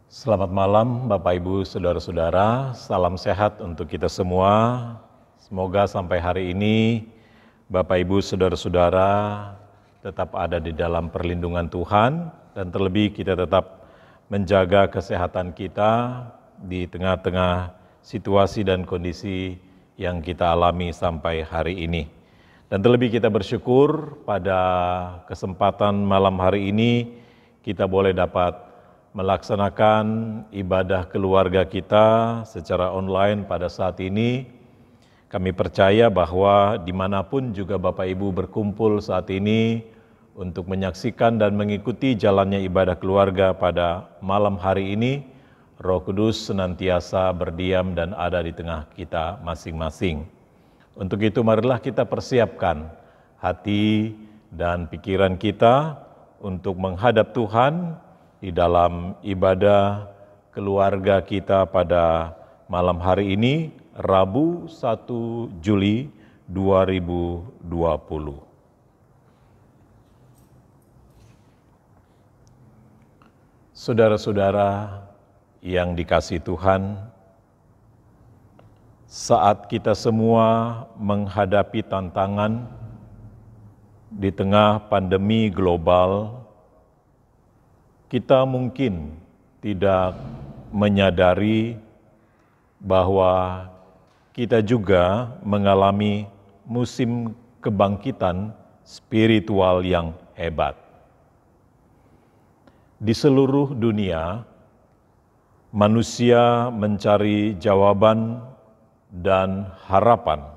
Selamat malam Bapak Ibu Saudara-saudara, salam sehat untuk kita semua. Semoga sampai hari ini Bapak Ibu Saudara-saudara tetap ada di dalam perlindungan Tuhan dan terlebih kita tetap menjaga kesehatan kita di tengah-tengah situasi dan kondisi yang kita alami sampai hari ini. Dan terlebih kita bersyukur pada kesempatan malam hari ini kita boleh dapat melaksanakan ibadah keluarga kita secara online pada saat ini. Kami percaya bahwa dimanapun juga Bapak Ibu berkumpul saat ini untuk menyaksikan dan mengikuti jalannya ibadah keluarga pada malam hari ini, Roh Kudus senantiasa berdiam dan ada di tengah kita masing-masing. Untuk itu marilah kita persiapkan hati dan pikiran kita untuk menghadap Tuhan di dalam ibadah keluarga kita pada malam hari ini, Rabu 1 Juli 2020. Saudara-saudara yang dikasihi Tuhan, saat kita semua menghadapi tantangan di tengah pandemi global, kita mungkin tidak menyadari bahwa kita juga mengalami musim kebangkitan spiritual yang hebat. Di seluruh dunia, manusia mencari jawaban dan harapan.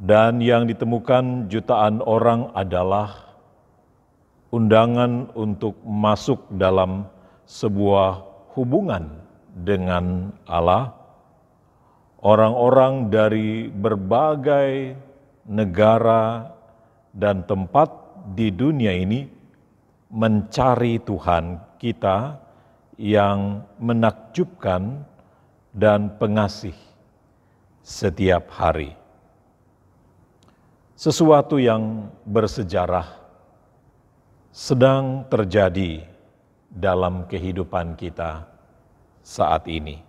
Dan yang ditemukan jutaan orang adalah undangan untuk masuk dalam sebuah hubungan dengan Allah. Orang-orang dari berbagai negara dan tempat di dunia ini mencari Tuhan kita yang menakjubkan dan pengasih setiap hari. Sesuatu yang bersejarah sedang terjadi dalam kehidupan kita saat ini.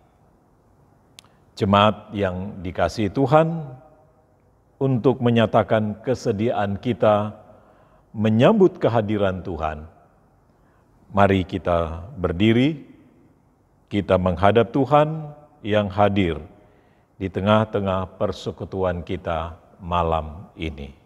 Jemaat yang dikasihi Tuhan, untuk menyatakan kesediaan kita menyambut kehadiran Tuhan, mari kita berdiri, kita menghadap Tuhan yang hadir di tengah-tengah persekutuan kita malam ini.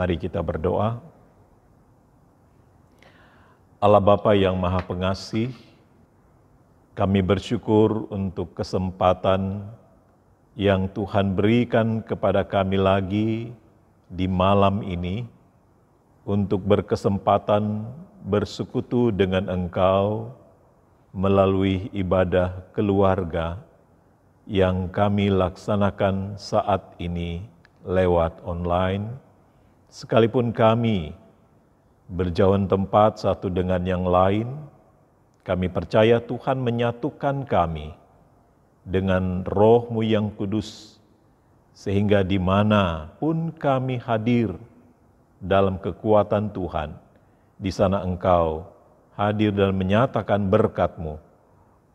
Mari kita berdoa. Allah Bapa yang Maha Pengasih, kami bersyukur untuk kesempatan yang Tuhan berikan kepada kami lagi di malam ini untuk berkesempatan bersekutu dengan Engkau melalui ibadah keluarga yang kami laksanakan saat ini lewat online, sekalipun kami berjauhan tempat satu dengan yang lain, kami percaya Tuhan menyatukan kami dengan Roh-Mu yang kudus, sehingga dimanapun kami hadir dalam kekuatan Tuhan, di sana Engkau hadir dan menyatakan berkat-Mu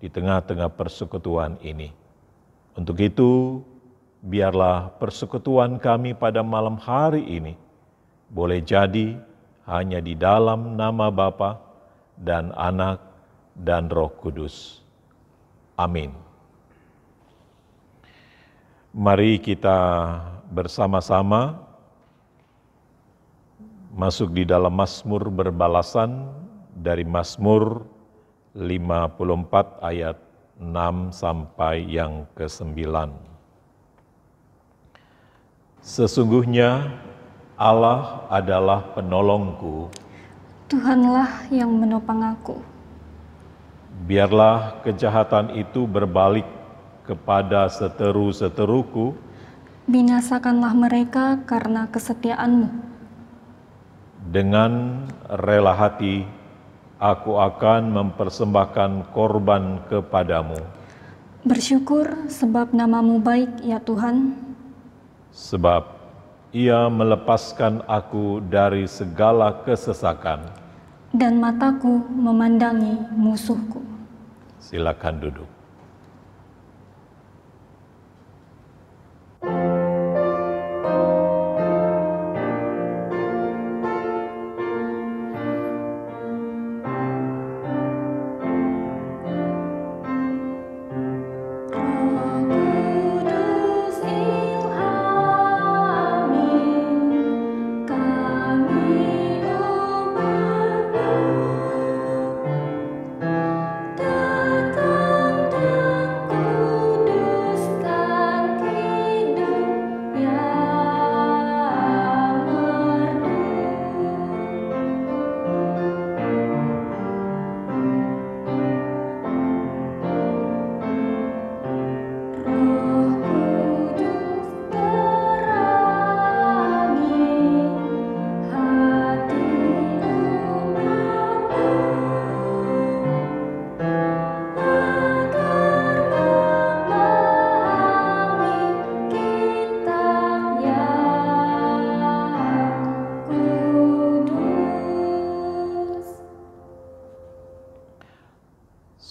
di tengah-tengah persekutuan ini. Untuk itu, biarlah persekutuan kami pada malam hari ini boleh jadi hanya di dalam nama Bapa dan Anak dan Roh Kudus. Amin. Mari kita bersama-sama masuk di dalam Mazmur berbalasan dari Mazmur 54 ayat 6 sampai yang ke-9. Sesungguhnya Allah adalah penolongku. Tuhanlah yang menopang aku. Biarlah kejahatan itu berbalik kepada seteru-seteruku. Binasakanlah mereka karena kesetiaan-Mu. Dengan rela hati, aku akan mempersembahkan korban kepadamu. Bersyukur sebab nama-Mu baik, ya Tuhan. Sebab Ia melepaskan aku dari segala kesesakan. Dan mataku memandangi musuhku. Silakan duduk.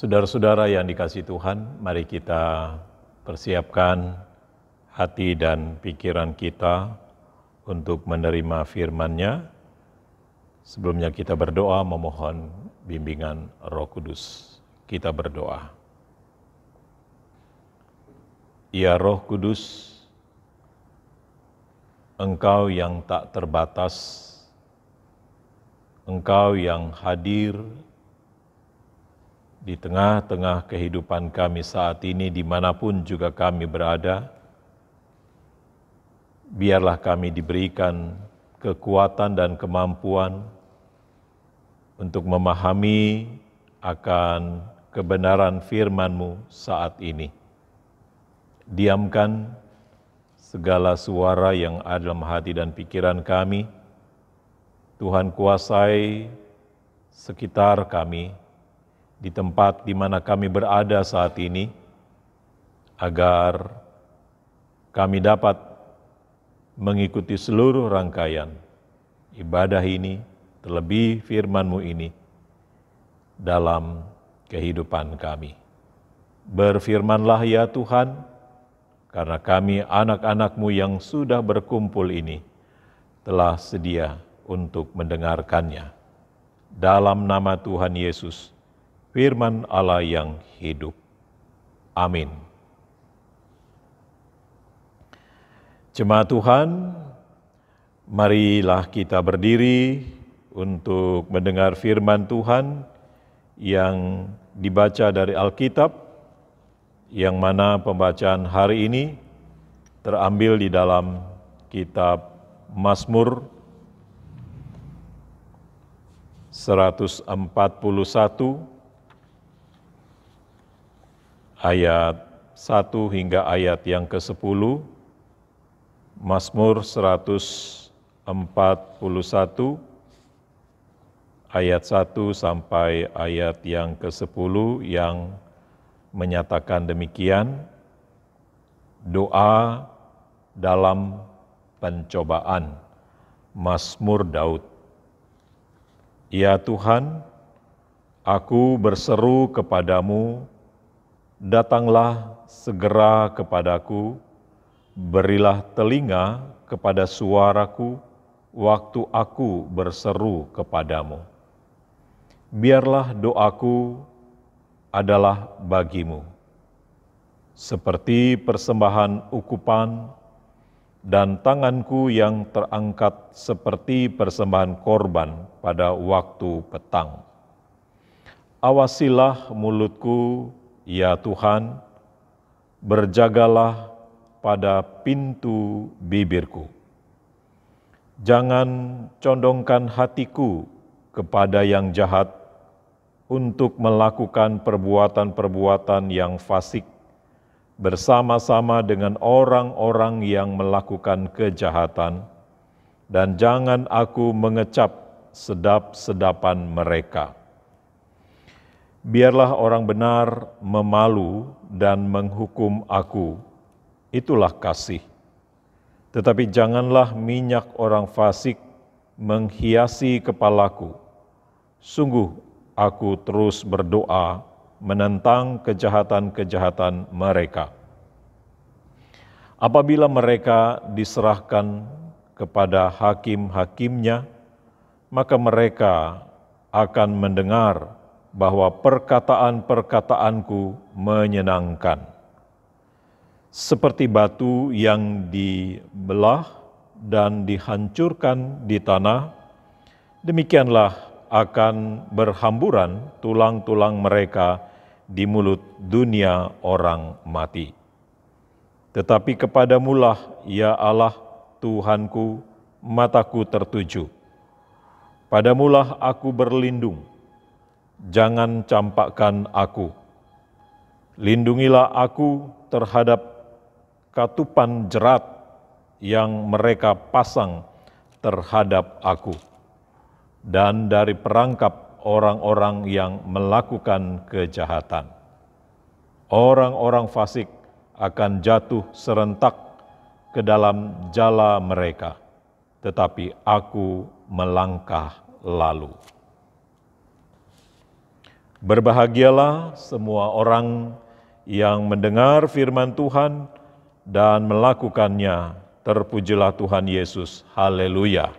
Saudara-saudara yang dikasihi Tuhan, mari kita persiapkan hati dan pikiran kita untuk menerima firman-Nya. Sebelumnya kita berdoa memohon bimbingan Roh Kudus. Kita berdoa. Ya Roh Kudus, Engkau yang tak terbatas, Engkau yang hadir di tengah-tengah kehidupan kami saat ini, dimanapun juga kami berada, biarlah kami diberikan kekuatan dan kemampuan untuk memahami akan kebenaran firman-Mu saat ini. Diamkan segala suara yang ada dalam hati dan pikiran kami. Tuhan, kuasai sekitar kami, di tempat di mana kami berada saat ini, agar kami dapat mengikuti seluruh rangkaian ibadah ini, terlebih firman-Mu ini, dalam kehidupan kami. Berfirmanlah ya Tuhan, karena kami anak-anak-Mu yang sudah berkumpul ini, telah sedia untuk mendengarkannya. Dalam nama Tuhan Yesus, firman Allah yang hidup. Amin. Jemaat Tuhan, marilah kita berdiri untuk mendengar firman Tuhan yang dibaca dari Alkitab, yang mana pembacaan hari ini terambil di dalam kitab Mazmur 141 ayat 1 hingga ayat yang ke-10, Mazmur 141 ayat 1 sampai ayat yang ke-10 yang menyatakan demikian, doa dalam pencobaan, Mazmur Daud. Ya Tuhan, aku berseru kepadamu, datanglah segera kepadaku, berilah telinga kepada suaraku waktu aku berseru kepadamu. Biarlah doaku adalah bagimu, seperti persembahan ukupan, dan tanganku yang terangkat seperti persembahan korban pada waktu petang. Awasilah mulutku, ya Tuhan, berjagalah pada pintu bibirku. Jangan condongkan hatiku kepada yang jahat, untuk melakukan perbuatan-perbuatan yang fasik bersama-sama dengan orang-orang yang melakukan kejahatan, dan jangan aku mengecap sedap-sedapan mereka. Biarlah orang benar memalu dan menghukum aku, itulah kasih. Tetapi janganlah minyak orang fasik menghiasi kepalaku. Sungguh aku terus berdoa menentang kejahatan-kejahatan mereka. Apabila mereka diserahkan kepada hakim-hakimnya, maka mereka akan mendengar bahwa perkataan-perkataanku menyenangkan. Seperti batu yang dibelah dan dihancurkan di tanah, demikianlah akan berhamburan tulang-tulang mereka di mulut dunia orang mati. Tetapi kepadamulah, ya Allah Tuhanku, mataku tertuju. Padamulah aku berlindung, jangan campakkan aku. Lindungilah aku terhadap katupan jerat yang mereka pasang terhadap aku, dan dari perangkap orang-orang yang melakukan kejahatan. Orang-orang fasik akan jatuh serentak ke dalam jala mereka, tetapi aku melangkah lalu. Berbahagialah semua orang yang mendengar firman Tuhan dan melakukannya. Terpujilah Tuhan Yesus. Haleluya.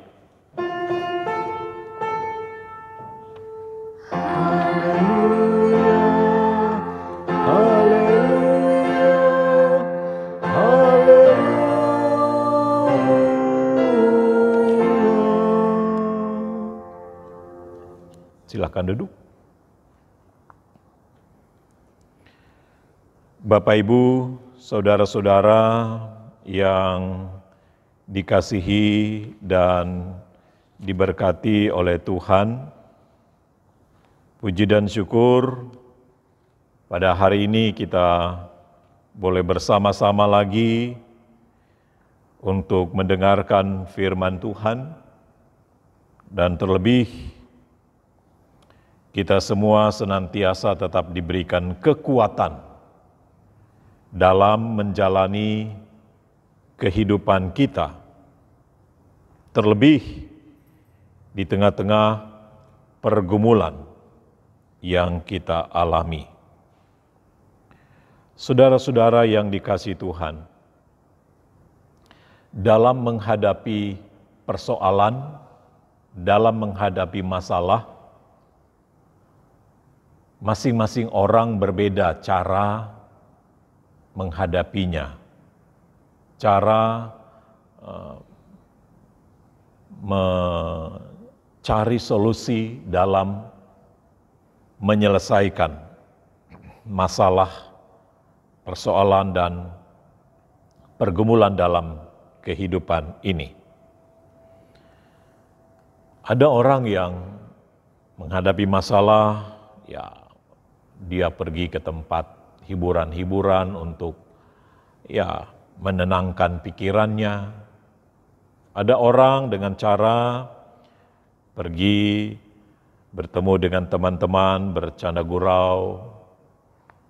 Silakan duduk. Bapak, Ibu, saudara-saudara yang dikasihi dan diberkati oleh Tuhan, puji dan syukur pada hari ini kita boleh bersama-sama lagi untuk mendengarkan firman Tuhan, dan terlebih kita semua senantiasa tetap diberikan kekuatan dalam menjalani kehidupan kita, terlebih di tengah-tengah pergumulan yang kita alami. Saudara-saudara yang dikasihi Tuhan, dalam menghadapi persoalan, dalam menghadapi masalah, masing-masing orang berbeda cara menghadapinya, cara mencari solusi dalam menyelesaikan masalah, persoalan, dan pergumulan dalam kehidupan ini. Ada orang yang menghadapi masalah, ya dia pergi ke tempat hiburan-hiburan untuk menenangkan pikirannya, Ada orang dengan cara pergi bertemu dengan teman-teman, bercanda gurau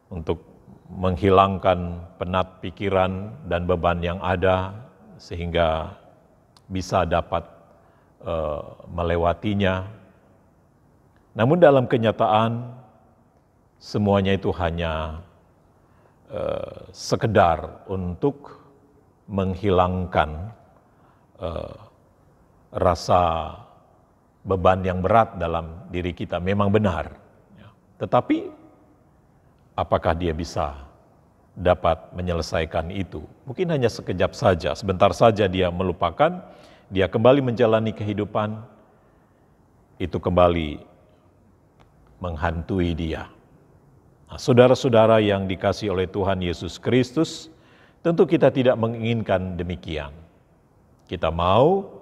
untuk menghilangkan penat pikiran dan beban yang ada sehingga bisa dapat melewatinya. Namun dalam kenyataan semuanya itu hanya sekedar untuk menghilangkan rasa beban yang berat dalam diri kita. Memang benar, tetapi apakah dia bisa dapat menyelesaikan itu? Mungkin hanya sekejap saja, sebentar saja dia melupakan, dia kembali menjalani kehidupan, itu kembali menghantui dia. Nah, saudara-saudara yang dikasihi oleh Tuhan Yesus Kristus, tentu kita tidak menginginkan demikian. Kita mau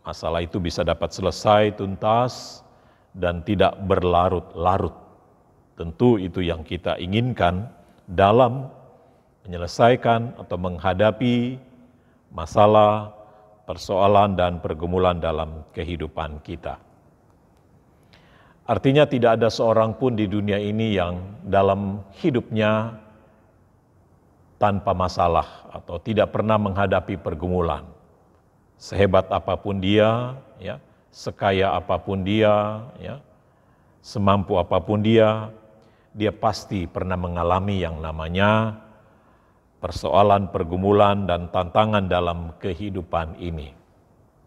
masalah itu bisa dapat selesai, tuntas, dan tidak berlarut-larut. Tentu itu yang kita inginkan dalam menyelesaikan atau menghadapi masalah, persoalan, dan pergumulan dalam kehidupan kita. Artinya tidak ada seorang pun di dunia ini yang dalam hidupnya tanpa masalah atau tidak pernah menghadapi pergumulan. Sehebat apapun dia, ya, sekaya apapun dia, ya, semampu apapun dia pasti pernah mengalami yang namanya persoalan, pergumulan, dan tantangan dalam kehidupan ini.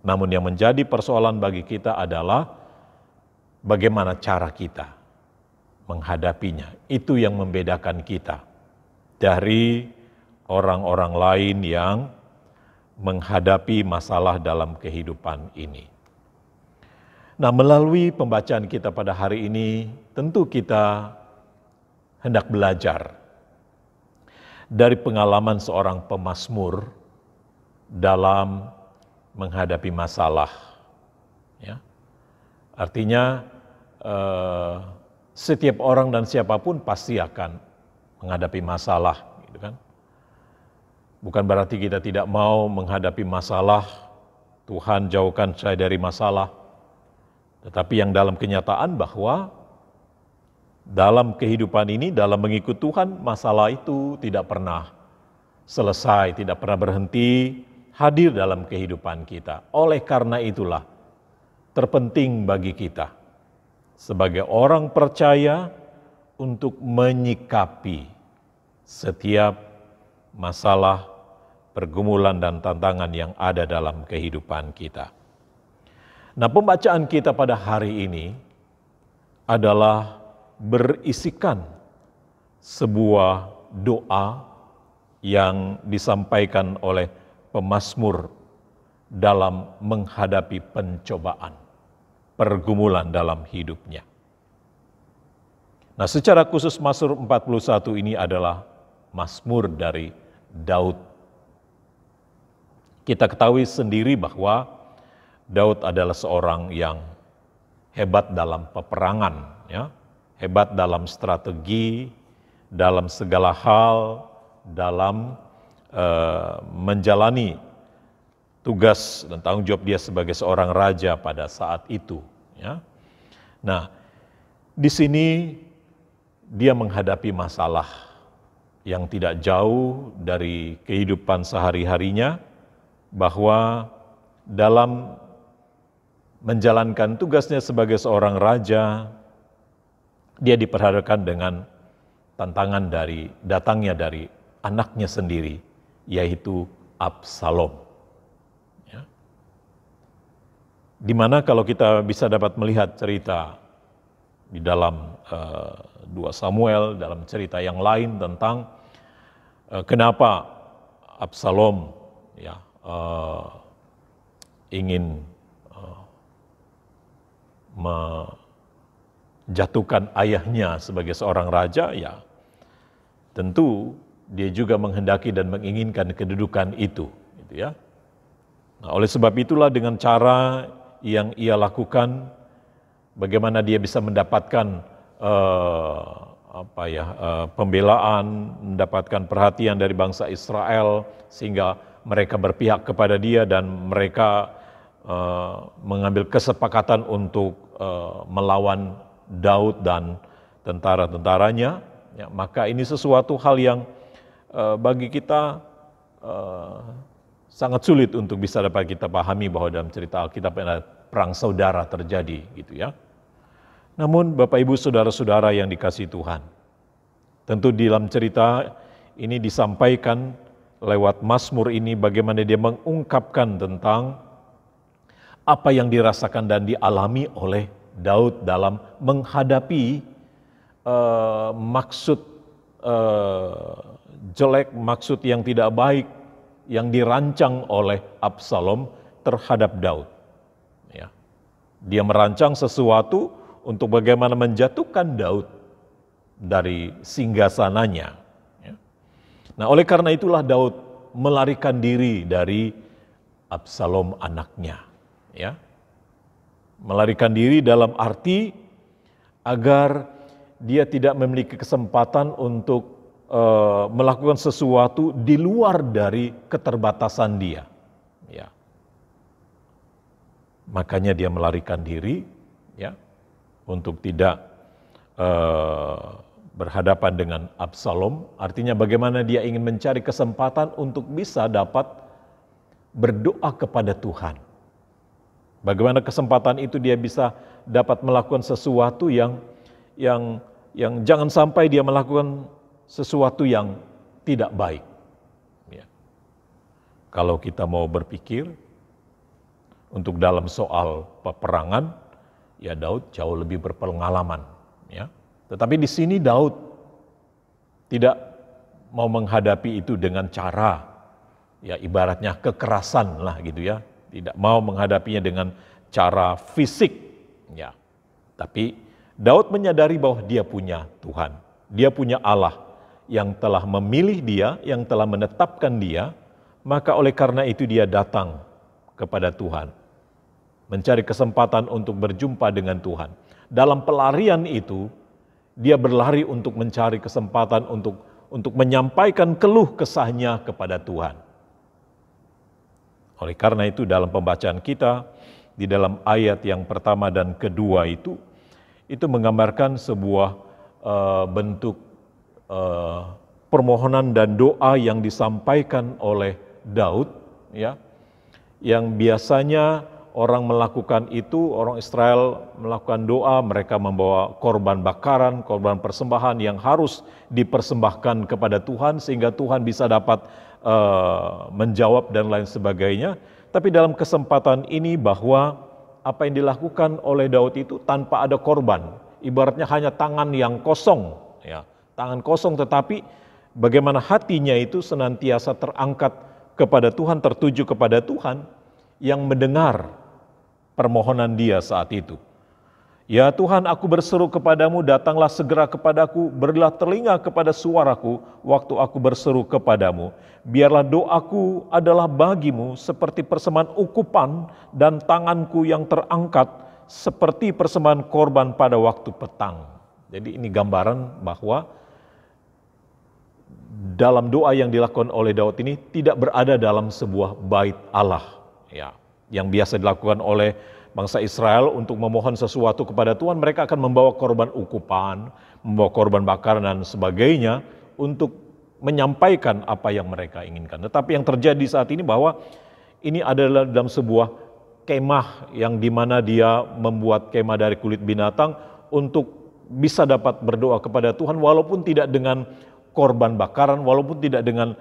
Namun yang menjadi persoalan bagi kita adalah bagaimana cara kita menghadapinya. Itu yang membedakan kita dari orang-orang lain yang menghadapi masalah dalam kehidupan ini. Nah, melalui pembacaan kita pada hari ini, tentu kita hendak belajar dari pengalaman seorang pemazmur dalam menghadapi masalah. Ya. Artinya, setiap orang dan siapapun pasti akan menghadapi masalah, gitu kan? Bukan berarti kita tidak mau menghadapi masalah, Tuhan jauhkan saya dari masalah. Tetapi yang dalam kenyataan bahwa dalam kehidupan ini, dalam mengikut Tuhan, masalah itu tidak pernah selesai, tidak pernah berhenti hadir dalam kehidupan kita. Oleh karena itulah, terpenting bagi kita sebagai orang percaya untuk menyikapi setiap masalah, pergumulan, dan tantangan yang ada dalam kehidupan kita. Nah, pembacaan kita pada hari ini adalah berisikan sebuah doa yang disampaikan oleh pemazmur dalam menghadapi pencobaan, pergumulan dalam hidupnya. Nah, secara khusus Mazmur 41 ini adalah Mazmur dari Daud. Kita ketahui sendiri bahwa Daud adalah seorang yang hebat dalam peperangan, ya, hebat dalam strategi, dalam segala hal, dalam menjalani tugas dan tanggung jawab dia sebagai seorang raja pada saat itu. Ya. Nah, di sini dia menghadapi masalah yang tidak jauh dari kehidupan sehari-harinya, bahwa dalam menjalankan tugasnya sebagai seorang raja, dia diperhadapkan dengan tantangan datangnya dari anaknya sendiri, yaitu Absalom. Ya. Dimana kalau kita bisa dapat melihat cerita di dalam 2 Samuel, dalam cerita yang lain tentang kenapa Absalom ingin menjatuhkan ayahnya sebagai seorang raja, ya tentu dia juga menghendaki dan menginginkan kedudukan itu, gitu ya. Nah, oleh sebab itulah dengan cara yang ia lakukan, bagaimana dia bisa mendapatkan pembelaan, mendapatkan perhatian dari bangsa Israel, sehingga mereka berpihak kepada dia dan mereka mengambil kesepakatan untuk melawan Daud dan tentara-tentaranya, ya, maka ini sesuatu hal yang bagi kita sangat sulit untuk bisa dapat kita pahami bahwa dalam cerita Alkitab ada perang saudara terjadi gitu ya. Namun Bapak Ibu saudara-saudara yang dikasihi Tuhan, tentu di dalam cerita ini disampaikan lewat Mazmur ini bagaimana dia mengungkapkan tentang apa yang dirasakan dan dialami oleh Daud dalam menghadapi maksud jelek, maksud yang tidak baik yang dirancang oleh Absalom terhadap Daud. Ya. Dia merancang sesuatu untuk bagaimana menjatuhkan Daud dari singgasananya. Ya. Nah, oleh karena itulah Daud melarikan diri dari Absalom anaknya. Ya. Melarikan diri dalam arti agar dia tidak memiliki kesempatan untuk melakukan sesuatu di luar dari keterbatasan dia. Ya. Makanya dia melarikan diri, ya, untuk tidak berhadapan dengan Absalom. Artinya bagaimana dia ingin mencari kesempatan untuk bisa dapat berdoa kepada Tuhan. Bagaimana kesempatan itu dia bisa dapat melakukan sesuatu yang jangan sampai dia melakukan sesuatu yang tidak baik. Ya. Kalau kita mau berpikir untuk dalam soal peperangan, ya Daud jauh lebih berpengalaman. Ya. Tetapi di sini Daud tidak mau menghadapi itu dengan cara, ya ibaratnya kekerasan lah gitu ya. Tidak mau menghadapinya dengan cara fisik. Ya. Tapi Daud menyadari bahwa dia punya Tuhan, dia punya Allah yang telah memilih dia, yang telah menetapkan dia, maka oleh karena itu dia datang kepada Tuhan, mencari kesempatan untuk berjumpa dengan Tuhan. Dalam pelarian itu, dia berlari untuk mencari kesempatan untuk menyampaikan keluh kesahnya kepada Tuhan. Oleh karena itu dalam pembacaan kita, di dalam ayat yang pertama dan kedua itu menggambarkan sebuah bentuk permohonan dan doa yang disampaikan oleh Daud, ya, yang biasanya orang melakukan itu, orang Israel melakukan doa, mereka membawa korban bakaran, korban persembahan yang harus dipersembahkan kepada Tuhan sehingga Tuhan bisa dapat menjawab dan lain sebagainya. Tapi dalam kesempatan ini bahwa apa yang dilakukan oleh Daud itu tanpa ada korban, ibaratnya hanya tangan yang kosong, ya. Tangan kosong tetapi bagaimana hatinya itu senantiasa terangkat kepada Tuhan, tertuju kepada Tuhan yang mendengar permohonan dia saat itu. Ya Tuhan, aku berseru kepadamu, datanglah segera kepadaku, berilah telinga kepada suaraku waktu aku berseru kepadamu. Biarlah doaku adalah bagimu seperti persembahan ukupan dan tanganku yang terangkat seperti persembahan korban pada waktu petang. Jadi ini gambaran bahwa dalam doa yang dilakukan oleh Daud ini tidak berada dalam sebuah bait Allah, ya, yang biasa dilakukan oleh bangsa Israel untuk memohon sesuatu kepada Tuhan. Mereka akan membawa korban ukupan, membawa korban bakar dan sebagainya untuk menyampaikan apa yang mereka inginkan. Tetapi yang terjadi saat ini bahwa ini adalah dalam sebuah kemah yang dimana dia membuat kemah dari kulit binatang untuk bisa dapat berdoa kepada Tuhan walaupun tidak dengan korban bakaran, walaupun tidak dengan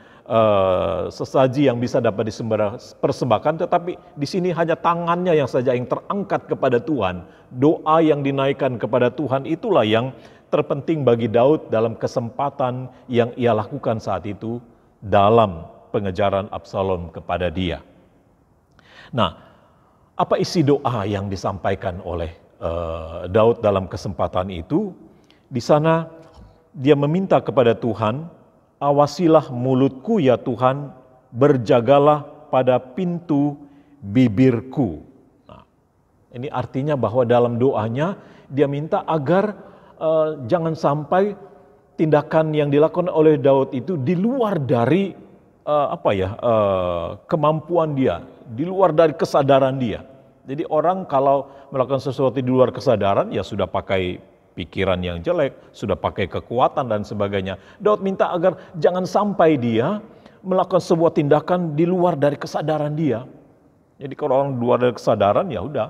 sesaji yang bisa dapat dipersembahkan, tetapi di sini hanya tangannya yang saja yang terangkat kepada Tuhan. Doa yang dinaikkan kepada Tuhan itulah yang terpenting bagi Daud dalam kesempatan yang ia lakukan saat itu dalam pengejaran Absalom kepada dia. Nah, apa isi doa yang disampaikan oleh Daud dalam kesempatan itu? Di sana dia meminta kepada Tuhan, awasilah mulutku ya Tuhan, berjagalah pada pintu bibirku. Nah, ini artinya bahwa dalam doanya dia minta agar jangan sampai tindakan yang dilakukan oleh Daud itu di luar dari kemampuan dia, di luar dari kesadaran dia. Jadi orang kalau melakukan sesuatu di luar kesadaran, ya sudah pakai pikiran yang jelek, sudah pakai kekuatan dan sebagainya. Daud minta agar jangan sampai dia melakukan sebuah tindakan di luar dari kesadaran dia. Jadi kalau orang di luar dari kesadaran, ya udah,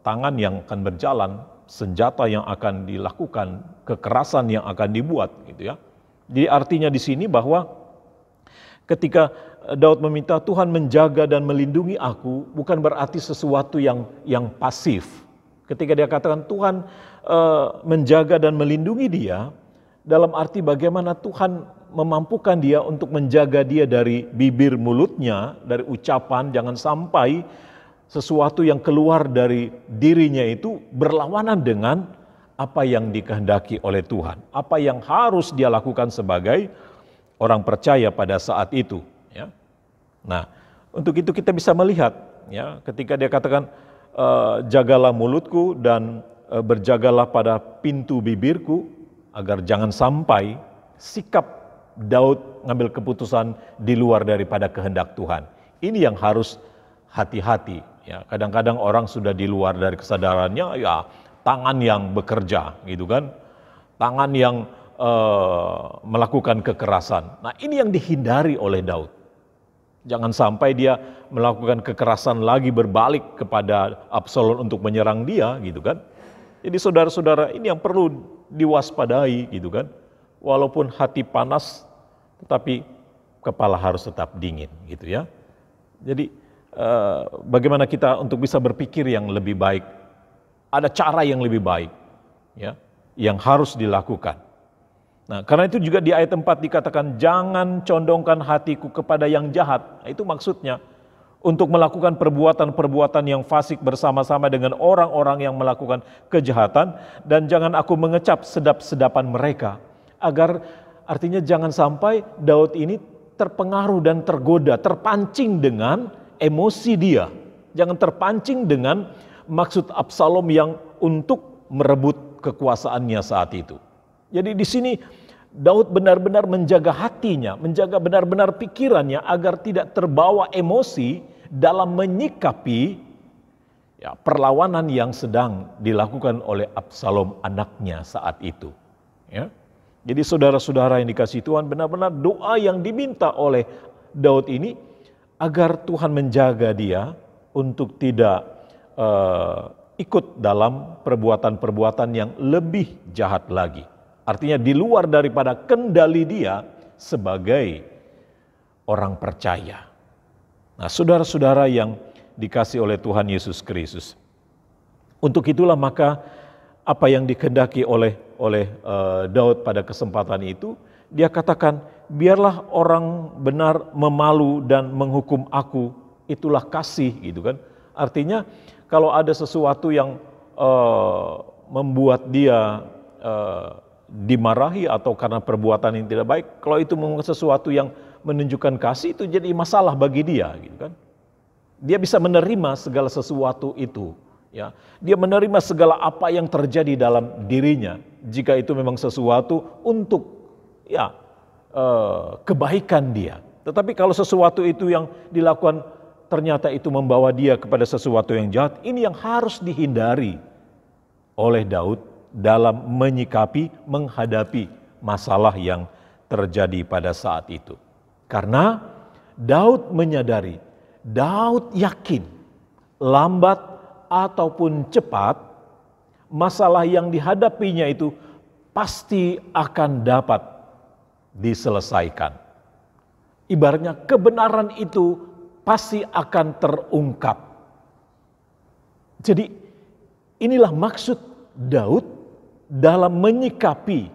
tangan yang akan berjalan, senjata yang akan dilakukan, kekerasan yang akan dibuat, gitu ya. Jadi artinya di sini bahwa ketika Daud meminta Tuhan menjaga dan melindungi aku, bukan berarti sesuatu yang pasif. Ketika dia katakan Tuhan menjaga dan melindungi dia, dalam arti bagaimana Tuhan memampukan dia untuk menjaga dia dari bibir mulutnya, dari ucapan, jangan sampai sesuatu yang keluar dari dirinya itu berlawanan dengan apa yang dikehendaki oleh Tuhan, apa yang harus dia lakukan sebagai orang percaya pada saat itu. Ya. Nah, untuk itu kita bisa melihat, ya, ketika dia katakan jagalah mulutku dan berjagalah pada pintu bibirku, agar jangan sampai sikap Daud ngambil keputusan di luar daripada kehendak Tuhan. Ini yang harus hati-hati. Ya, kadang-kadang orang sudah di luar dari kesadarannya, ya tangan yang bekerja, gitu kan, tangan yang melakukan kekerasan. Nah, ini yang dihindari oleh Daud. Jangan sampai dia melakukan kekerasan lagi berbalik kepada Absalom untuk menyerang dia, gitu kan. Jadi saudara-saudara, ini yang perlu diwaspadai, gitu kan. Walaupun hati panas, tetapi kepala harus tetap dingin, gitu ya. Jadi bagaimana kita untuk bisa berpikir yang lebih baik, ada cara yang lebih baik, ya, yang harus dilakukan. Nah, karena itu juga di ayat 4 dikatakan, jangan condongkan hatiku kepada yang jahat. Nah, itu maksudnya untuk melakukan perbuatan-perbuatan yang fasik bersama-sama dengan orang-orang yang melakukan kejahatan, dan jangan aku mengecap sedap-sedapan mereka. Agar artinya jangan sampai Daud ini terpengaruh dan tergoda, terpancing dengan emosi dia. Jangan terpancing dengan maksud Absalom yang untuk merebut kekuasaannya saat itu. Jadi di sini Daud benar-benar menjaga hatinya, menjaga benar-benar pikirannya agar tidak terbawa emosi dalam menyikapi ya, perlawanan yang sedang dilakukan oleh Absalom anaknya saat itu. Ya. Jadi saudara-saudara yang dikasihi Tuhan, benar-benar doa yang diminta oleh Daud ini agar Tuhan menjaga dia untuk tidak ikut dalam perbuatan-perbuatan yang lebih jahat lagi. Artinya di luar daripada kendali dia sebagai orang percaya. Nah, saudara-saudara yang dikasih oleh Tuhan Yesus Kristus. Untuk itulah maka apa yang dikehendaki oleh Daud pada kesempatan itu, dia katakan, biarlah orang benar memalu dan menghukum aku, itulah kasih, gitu kan. Artinya kalau ada sesuatu yang membuat dia dimarahi atau karena perbuatan yang tidak baik, kalau itu memang sesuatu yang menunjukkan kasih, itu jadi masalah bagi dia, gitu kan. Dia bisa menerima segala sesuatu itu, ya. Dia menerima segala apa yang terjadi dalam dirinya, jika itu memang sesuatu untuk ya kebaikan dia. Tetapi kalau sesuatu itu yang dilakukan ternyata itu membawa dia kepada sesuatu yang jahat, ini yang harus dihindari oleh Daud dalam menyikapi, menghadapi masalah yang terjadi pada saat itu. Karena Daud menyadari, Daud yakin, lambat ataupun cepat, masalah yang dihadapinya itu pasti akan dapat diselesaikan. Ibaratnya kebenaran itu pasti akan terungkap. Jadi inilah maksud Daud dalam menyikapi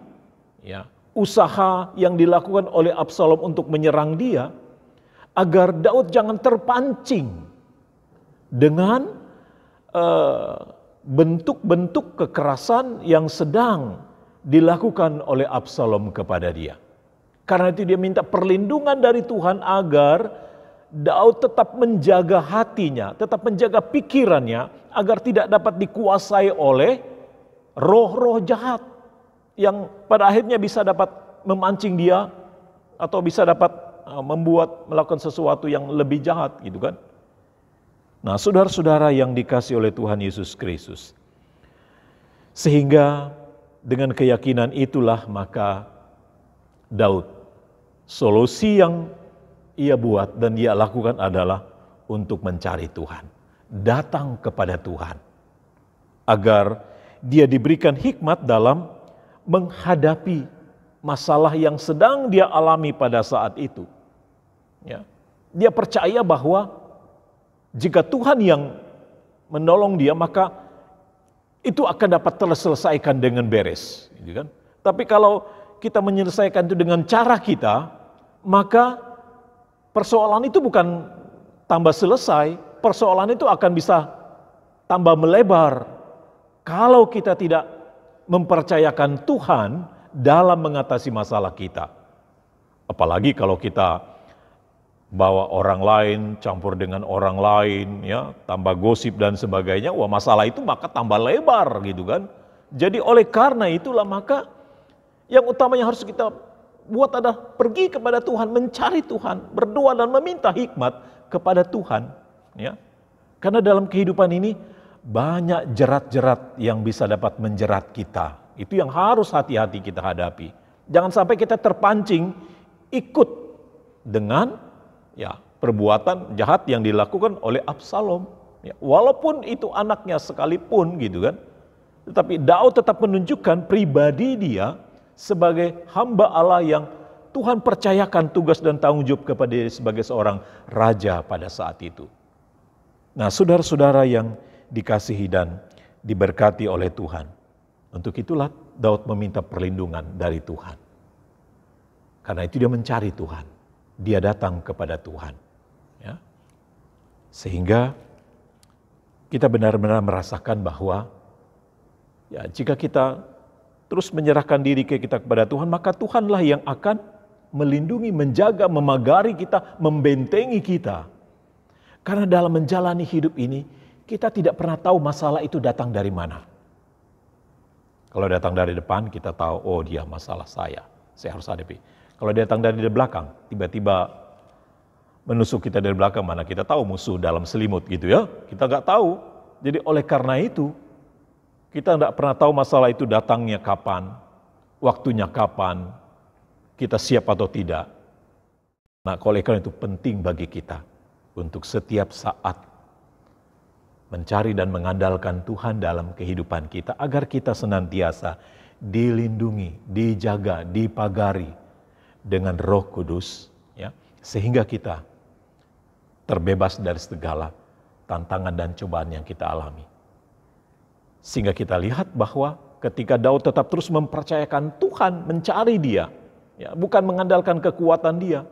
ya, usaha yang dilakukan oleh Absalom untuk menyerang dia, agar Daud jangan terpancing dengan bentuk-bentuk kekerasan yang sedang dilakukan oleh Absalom kepada dia. Karena itu dia minta perlindungan dari Tuhan agar Daud tetap menjaga hatinya, tetap menjaga pikirannya, agar tidak dapat dikuasai oleh roh-roh jahat yang pada akhirnya bisa dapat memancing dia atau bisa dapat melakukan sesuatu yang lebih jahat gitu kan. Nah, saudara-saudara yang dikasihi oleh Tuhan Yesus Kristus, sehingga dengan keyakinan itulah maka Daud, solusi yang ia buat dan ia lakukan adalah untuk mencari Tuhan, datang kepada Tuhan, agar dia diberikan hikmat dalam menghadapi masalah yang sedang dia alami pada saat itu. Ya. Dia percaya bahwa jika Tuhan yang menolong dia, maka itu akan dapat terselesaikan dengan beres. Gitu kan? Tapi kalau kita menyelesaikan itu dengan cara kita, maka persoalan itu bukan tambah selesai, persoalan itu akan bisa tambah melebar. Kalau kita tidak mempercayakan Tuhan dalam mengatasi masalah kita. Apalagi kalau kita bawa orang lain, campur dengan orang lain, ya, tambah gosip dan sebagainya, wah masalah itu maka tambah lebar gitu kan. Jadi oleh karena itulah maka yang utama yang harus kita buat adalah pergi kepada Tuhan, mencari Tuhan, berdoa dan meminta hikmat kepada Tuhan. Ya. Karena dalam kehidupan ini banyak jerat-jerat yang bisa dapat menjerat kita. Itu yang harus hati-hati kita hadapi. Jangan sampai kita terpancing ikut dengan perbuatan jahat yang dilakukan oleh Absalom. Ya, walaupun itu anaknya sekalipun gitu kan. Tetapi Daud tetap menunjukkan pribadi dia sebagai hamba Allah yang Tuhan percayakan tugas dan tanggung jawab kepada dia sebagai seorang raja pada saat itu. Nah, saudara-saudara yang dikasihi dan diberkati oleh Tuhan, untuk itulah Daud meminta perlindungan dari Tuhan. Karena itu dia mencari Tuhan, dia datang kepada Tuhan. Ya. Sehingga kita benar-benar merasakan bahwa ya, jika kita terus menyerahkan diri kita kepada Tuhan, maka Tuhanlah yang akan melindungi, menjaga, memagari kita, membentengi kita. Karena dalam menjalani hidup ini, kita tidak pernah tahu masalah itu datang dari mana. Kalau datang dari depan, kita tahu, oh dia masalah saya harus hadapi. Kalau datang dari belakang, tiba-tiba menusuk kita dari belakang, mana kita tahu musuh dalam selimut gitu ya. Kita nggak tahu. Jadi oleh karena itu, kita nggak pernah tahu masalah itu datangnya kapan, waktunya kapan, kita siap atau tidak. Nah, oleh karena itu penting bagi kita untuk setiap saat mencari dan mengandalkan Tuhan dalam kehidupan kita, agar kita senantiasa dilindungi, dijaga, dipagari dengan Roh Kudus, ya, sehingga kita terbebas dari segala tantangan dan cobaan yang kita alami. Sehingga kita lihat bahwa ketika Daud tetap terus mempercayakan Tuhan, mencari dia, ya, bukan mengandalkan kekuatan dia,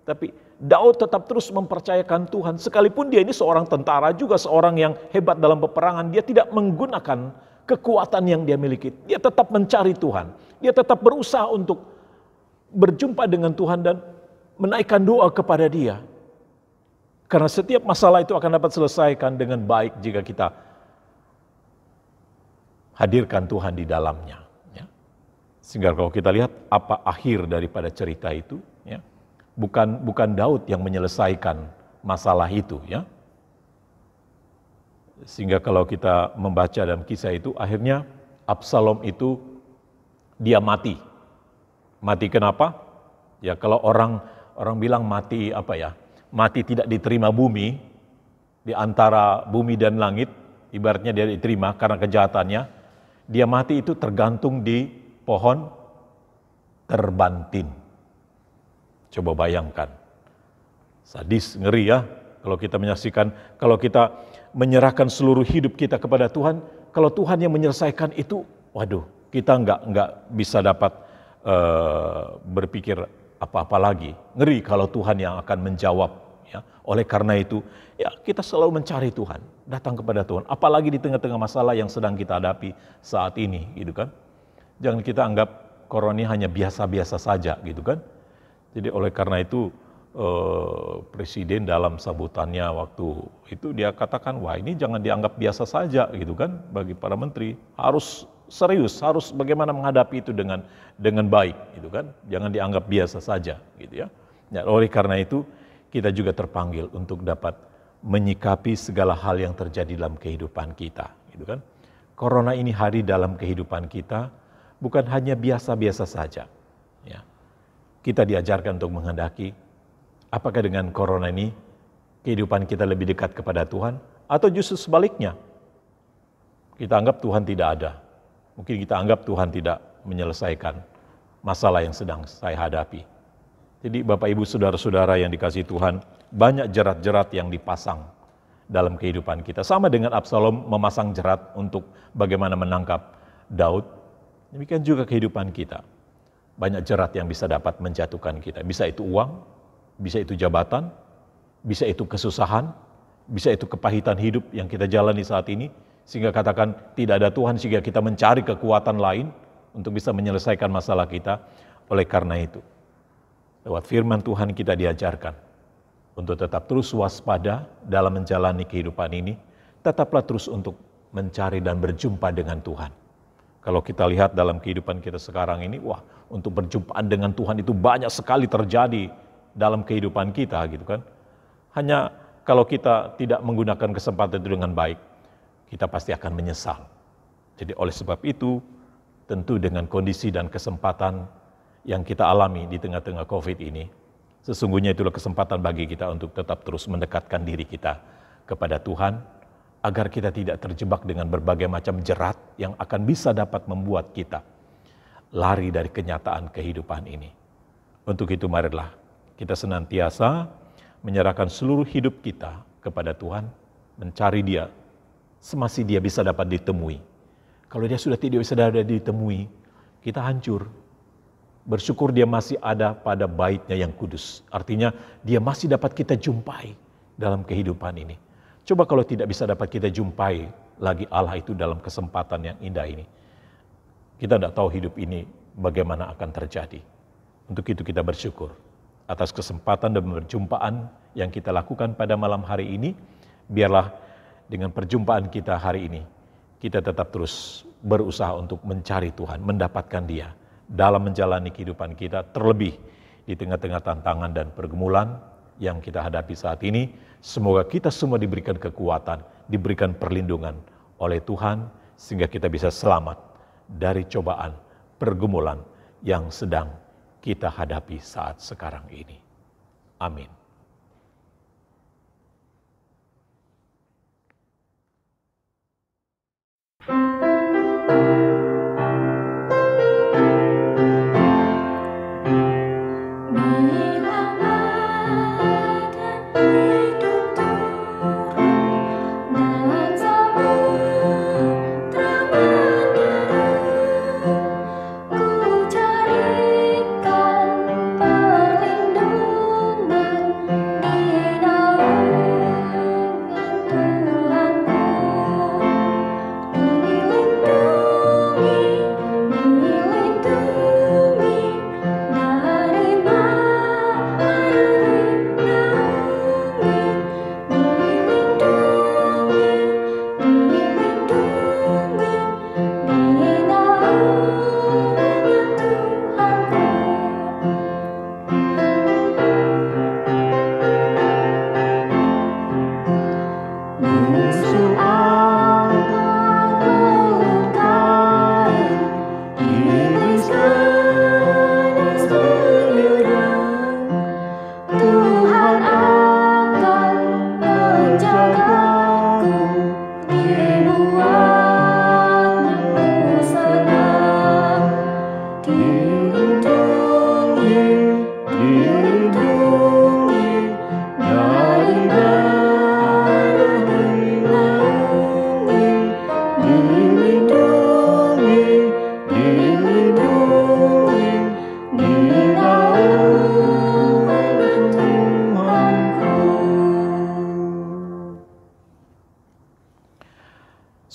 tapi Daud tetap terus mempercayakan Tuhan. Sekalipun dia ini seorang tentara juga, seorang yang hebat dalam peperangan, dia tidak menggunakan kekuatan yang dia miliki. Dia tetap mencari Tuhan. Dia tetap berusaha untuk berjumpa dengan Tuhan dan menaikkan doa kepada dia. Karena setiap masalah itu akan dapat selesaikan dengan baik jika kita hadirkan Tuhan di dalamnya. Ya. Sehingga kalau kita lihat apa akhir daripada cerita itu, ya, bukan Daud yang menyelesaikan masalah itu, ya. Sehingga kalau kita membaca dalam kisah itu, akhirnya Absalom itu dia mati. Mati kenapa? Ya kalau orang bilang mati apa ya? Mati tidak diterima bumi, di antara bumi dan langit, ibaratnya dia diterima karena kejahatannya. Dia mati itu tergantung di pohon terbantin. Coba bayangkan, sadis, ngeri ya, kalau kita menyaksikan, kalau kita menyerahkan seluruh hidup kita kepada Tuhan, kalau Tuhan yang menyelesaikan itu, waduh, kita nggak bisa dapat berpikir apa-apa lagi. Ngeri kalau Tuhan yang akan menjawab. Ya. Oleh karena itu, ya kita selalu mencari Tuhan, datang kepada Tuhan. Apalagi di tengah-tengah masalah yang sedang kita hadapi saat ini, gitu kan? Jangan kita anggap corona hanya biasa-biasa saja, gitu kan? Jadi oleh karena itu Presiden dalam sambutannya waktu itu dia katakan, wah ini jangan dianggap biasa saja gitu kan bagi para menteri. Harus serius, harus bagaimana menghadapi itu dengan baik, gitu kan? Jangan dianggap biasa saja, gitu ya. Ya, oleh karena itu kita juga terpanggil untuk dapat menyikapi segala hal yang terjadi dalam kehidupan kita, gitu kan? Corona ini hari dalam kehidupan kita bukan hanya biasa-biasa saja, ya. Kita diajarkan untuk menghendaki apakah dengan corona ini kehidupan kita lebih dekat kepada Tuhan atau justru sebaliknya. Kita anggap Tuhan tidak ada. Mungkin kita anggap Tuhan tidak menyelesaikan masalah yang sedang saya hadapi. Jadi Bapak Ibu Saudara-saudara yang dikasihi Tuhan, banyak jerat-jerat yang dipasang dalam kehidupan kita. Sama dengan Absalom memasang jerat untuk bagaimana menangkap Daud. Demikian juga kehidupan kita. Banyak jerat yang bisa dapat menjatuhkan kita. Bisa itu uang, bisa itu jabatan, bisa itu kesusahan, bisa itu kepahitan hidup yang kita jalani saat ini. Sehingga katakan tidak ada Tuhan, sehingga kita mencari kekuatan lain untuk bisa menyelesaikan masalah kita. Oleh karena itu, lewat firman Tuhan kita diajarkan untuk tetap terus waspada dalam menjalani kehidupan ini. Tetaplah terus untuk mencari dan berjumpa dengan Tuhan. Kalau kita lihat dalam kehidupan kita sekarang ini, wah, untuk berjumpaan dengan Tuhan itu banyak sekali terjadi dalam kehidupan kita, gitu kan. Hanya kalau kita tidak menggunakan kesempatan itu dengan baik, kita pasti akan menyesal. Jadi oleh sebab itu, tentu dengan kondisi dan kesempatan yang kita alami di tengah-tengah COVID ini, sesungguhnya itulah kesempatan bagi kita untuk tetap terus mendekatkan diri kita kepada Tuhan, agar kita tidak terjebak dengan berbagai macam jerat yang akan bisa dapat membuat kita lari dari kenyataan kehidupan ini. Untuk itu marilah kita senantiasa menyerahkan seluruh hidup kita kepada Tuhan, mencari Dia semasih Dia bisa dapat ditemui. Kalau Dia sudah tidak bisa dapat ditemui, kita hancur. Bersyukur Dia masih ada pada bait-Nya yang kudus. Artinya Dia masih dapat kita jumpai dalam kehidupan ini. Coba kalau tidak bisa dapat kita jumpai lagi Allah itu dalam kesempatan yang indah ini. Kita tidak tahu hidup ini bagaimana akan terjadi. Untuk itu kita bersyukur atas kesempatan dan perjumpaan yang kita lakukan pada malam hari ini. Biarlah dengan perjumpaan kita hari ini, kita tetap terus berusaha untuk mencari Tuhan, mendapatkan Dia dalam menjalani kehidupan kita, terlebih di tengah-tengah tantangan dan pergumulan yang kita hadapi saat ini. Semoga kita semua diberikan kekuatan, diberikan perlindungan oleh Tuhan, sehingga kita bisa selamat dari cobaan, pergumulan yang sedang kita hadapi saat sekarang ini. Amin.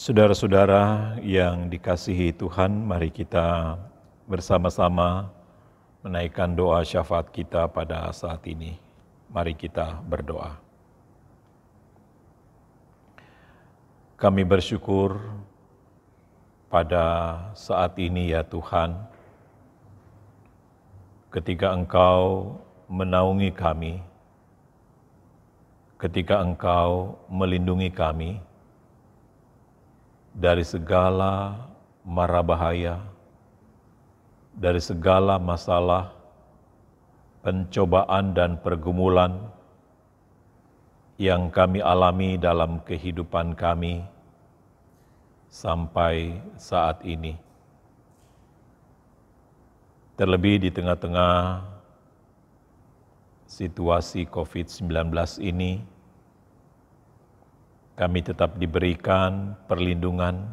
Saudara-saudara yang dikasihi Tuhan, mari kita bersama-sama menaikkan doa syafaat kita pada saat ini. Mari kita berdoa. Kami bersyukur pada saat ini ya Tuhan, ketika Engkau menaungi kami, ketika Engkau melindungi kami dari segala mara bahaya, dari segala masalah, pencobaan dan pergumulan yang kami alami dalam kehidupan kami sampai saat ini. Terlebih di tengah-tengah situasi COVID-19 ini, kami tetap diberikan perlindungan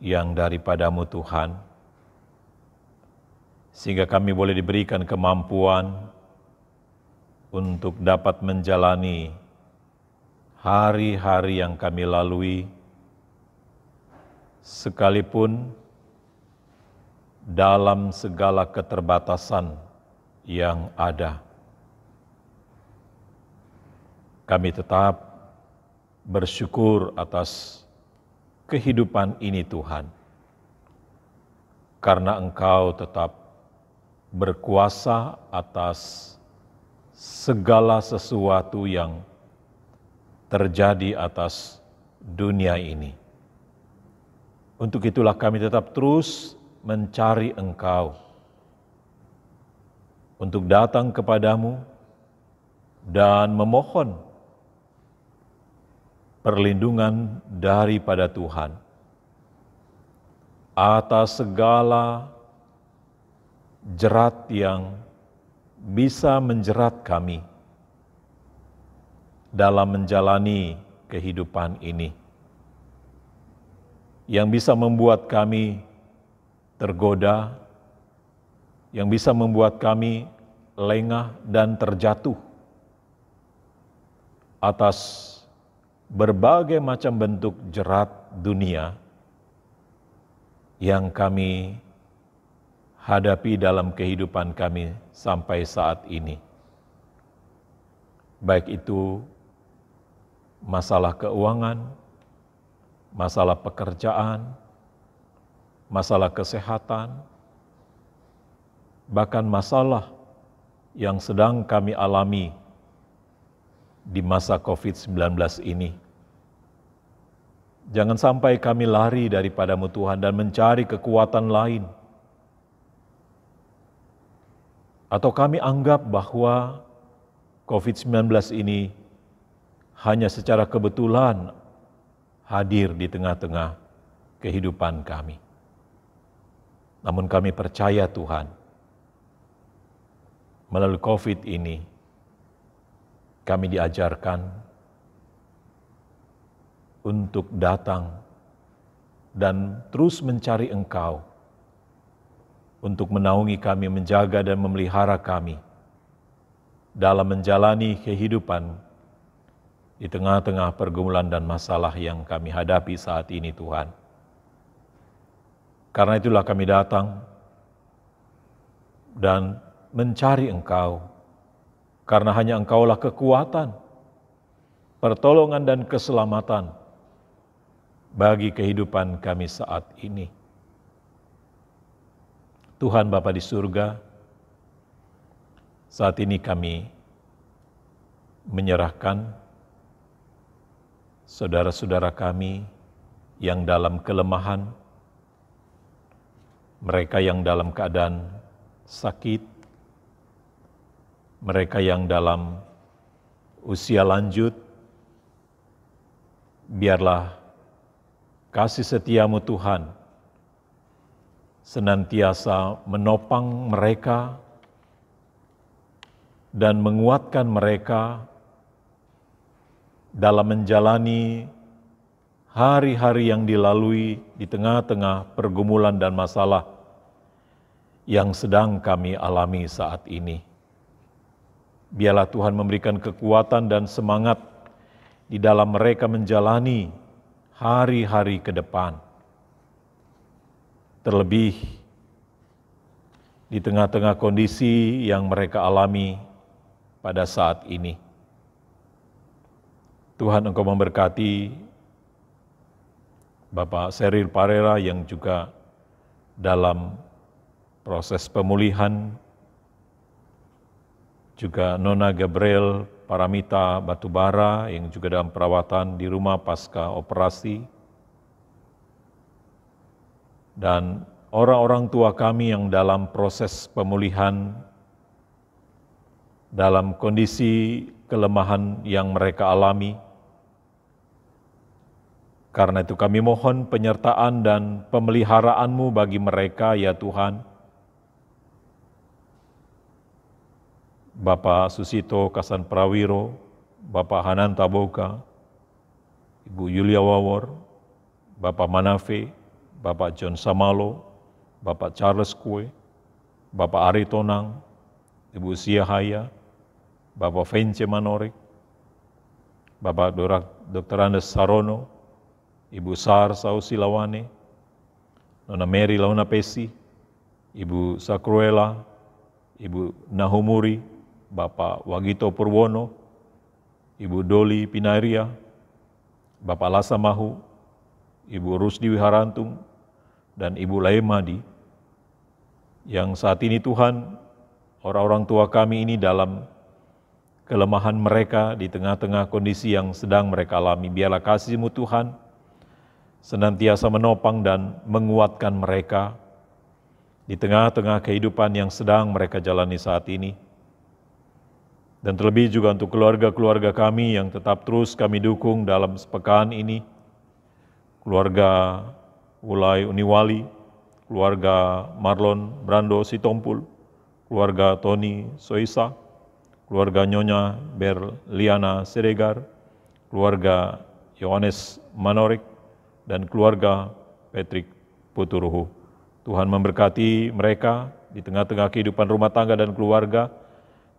yang daripada-Mu Tuhan, sehingga kami boleh diberikan kemampuan untuk dapat menjalani hari-hari yang kami lalui, sekalipun dalam segala keterbatasan yang ada. Kami tetap bersyukur atas kehidupan ini Tuhan, karena Engkau tetap berkuasa atas segala sesuatu yang terjadi atas dunia ini. Untuk itulah kami tetap terus mencari Engkau, untuk datang kepadamu dan memohon perlindungan daripada Tuhan atas segala jerat yang bisa menjerat kami dalam menjalani kehidupan ini, yang bisa membuat kami tergoda, yang bisa membuat kami lengah dan terjatuh atas berbagai macam bentuk jerat dunia yang kami hadapi dalam kehidupan kami sampai saat ini. Baik itu masalah keuangan, masalah pekerjaan, masalah kesehatan, bahkan masalah yang sedang kami alami di masa COVID-19 ini. Jangan sampai kami lari daripada-Mu Tuhan dan mencari kekuatan lain, atau kami anggap bahwa COVID-19 ini hanya secara kebetulan hadir di tengah-tengah kehidupan kami. Namun kami percaya Tuhan, melalui COVID ini, kami diajarkan untuk datang dan terus mencari Engkau, untuk menaungi kami, menjaga dan memelihara kami dalam menjalani kehidupan di tengah-tengah pergumulan dan masalah yang kami hadapi saat ini Tuhan. Karena itulah kami datang dan mencari Engkau, karena hanya Engkaulah kekuatan, pertolongan dan keselamatan bagi kehidupan kami saat ini. Tuhan Bapa di surga, saat ini kami menyerahkan saudara-saudara kami yang dalam kelemahan, mereka yang dalam keadaan sakit, mereka yang dalam usia lanjut. Biarlah kasih setia-Mu Tuhan senantiasa menopang mereka dan menguatkan mereka dalam menjalani hari-hari yang dilalui di tengah-tengah pergumulan dan masalah yang sedang kami alami saat ini. Biarlah Tuhan memberikan kekuatan dan semangat di dalam mereka menjalani hari-hari ke depan. Terlebih di tengah-tengah kondisi yang mereka alami pada saat ini. Tuhan, Engkau memberkati Bapak Seril Parera yang juga dalam proses pemulihan, juga Nona Gabriel Paramita Batubara yang juga dalam perawatan di rumah pasca operasi, dan orang-orang tua kami yang dalam proses pemulihan, dalam kondisi kelemahan yang mereka alami. Karena itu kami mohon penyertaan dan pemeliharaanmu bagi mereka ya Tuhan. Bapak Susito Kasan Prawiro, Bapak Hanan Taboga, Ibu Yulia Wawor, Bapak Manafe, Bapak John Samalo, Bapak Charles Kue, Bapak Ari Tonang, Ibu Sia Haya, Bapak Vence Manorek, Bapak Dr. Andes Sarono, Ibu Sar Sausilawane, Nona Mary Launa Pesi, Ibu Sakruela, Ibu Nahumuri, Bapak Wagito Purwono, Ibu Doli Pinaria, Bapak Lasa Mahu, Ibu Rusdi Wiharantung, dan Ibu Laemadi, yang saat ini Tuhan, orang-orang tua kami ini dalam kelemahan mereka di tengah-tengah kondisi yang sedang mereka alami. Biarlah kasih-Mu Tuhan senantiasa menopang dan menguatkan mereka di tengah-tengah kehidupan yang sedang mereka jalani saat ini. Dan terlebih juga untuk keluarga-keluarga kami yang tetap terus kami dukung dalam sepekan ini. Keluarga Ulay Uniwali, keluarga Marlon Brando Sitompul, keluarga Tony Soisa, keluarga Nyonya Berliana Siregar, keluarga Yohanes Manorek, dan keluarga Patrick Puturuhu. Tuhan memberkati mereka di tengah-tengah kehidupan rumah tangga dan keluarga.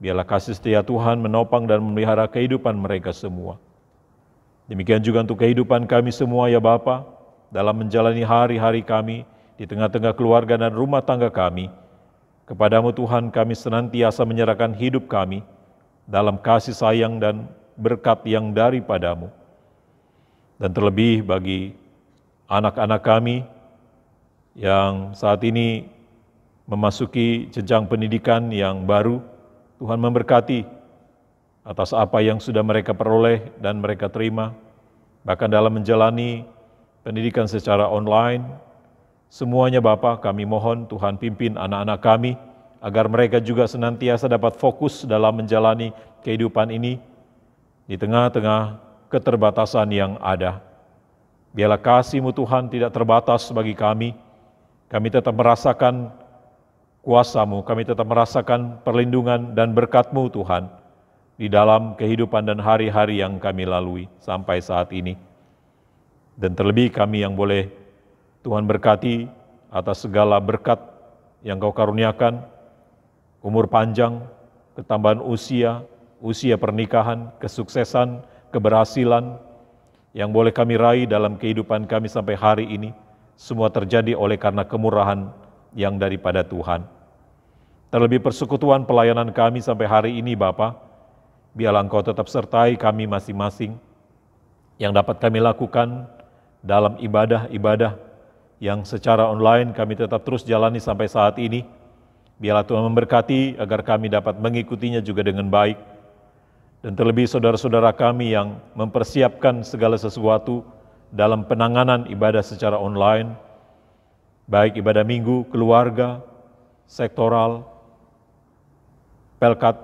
Biarlah kasih setia Tuhan menopang dan memelihara kehidupan mereka semua. Demikian juga untuk kehidupan kami semua ya Bapa, dalam menjalani hari-hari kami di tengah-tengah keluarga dan rumah tangga kami. Kepadamu Tuhan kami senantiasa menyerahkan hidup kami dalam kasih sayang dan berkat yang daripadamu. Dan terlebih bagi anak-anak kami yang saat ini memasuki jenjang pendidikan yang baru, Tuhan memberkati atas apa yang sudah mereka peroleh dan mereka terima, bahkan dalam menjalani pendidikan secara online. Semuanya Bapa, kami mohon Tuhan pimpin anak-anak kami, agar mereka juga senantiasa dapat fokus dalam menjalani kehidupan ini di tengah-tengah keterbatasan yang ada. Biarlah kasih-Mu Tuhan tidak terbatas bagi kami. Kami tetap merasakan kuasa-Mu, kami tetap merasakan perlindungan dan berkat-Mu Tuhan di dalam kehidupan dan hari-hari yang kami lalui sampai saat ini. Dan terlebih kami yang boleh Tuhan berkati atas segala berkat yang Kau karuniakan, umur panjang, ketambahan usia pernikahan, kesuksesan, keberhasilan, yang boleh kami raih dalam kehidupan kami sampai hari ini, semua terjadi oleh karena kemurahan yang daripada Tuhan. Terlebih persekutuan pelayanan kami sampai hari ini Bapa, biarlah Engkau tetap sertai kami masing-masing, yang dapat kami lakukan dalam ibadah-ibadah yang secara online kami tetap terus jalani sampai saat ini. Biarlah Tuhan memberkati agar kami dapat mengikutinya juga dengan baik. Dan terlebih saudara-saudara kami yang mempersiapkan segala sesuatu dalam penanganan ibadah secara online, baik ibadah minggu, keluarga, sektoral, pelkat,